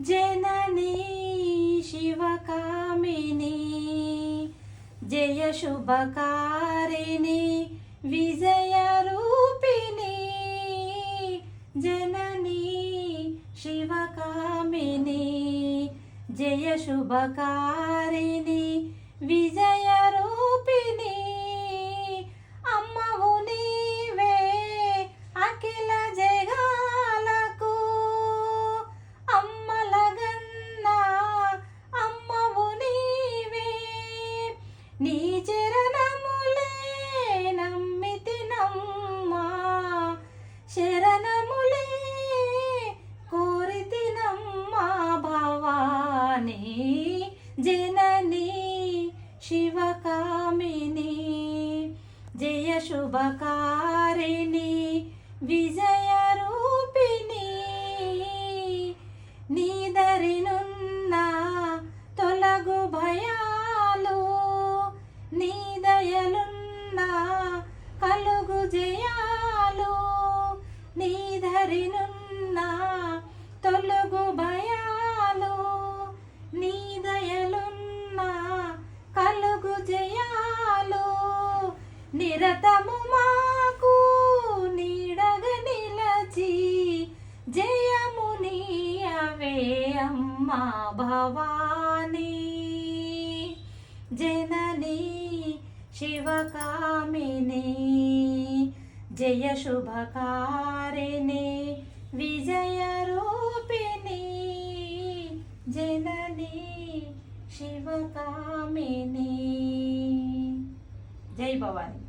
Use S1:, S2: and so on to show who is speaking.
S1: जननी शिवकामिनी जय शुभकारिणी विजयरूपिणी जननी शिवकामिनी जय शुभकारिणी विजयरूपिणी अम्मवु नीवे अखिल जगाలకు అమ్మలగన్నా అమ్మవు నీవే నీ చరణములే నమ్మితినమ్మా శరణములే కోరితినమ్మా భవానీ జననీ శివకామిని జయ శుభకారిణి విజయరూపిణి నీదరినున్న తొలగు భయాలు నీ దయలున్న కలుగు జయాలు నీదరినున్న తొలగు భయాలు నీ దయలున్న కలుగు జయాలు నిరతము మాకు నీడగా నిలచి జయమునియవే అమ్మా భవానీ జననీ శివకామిని జయ శుభకారిణి విజయరూపిణి జననీ శివకామిని జై భవానీ.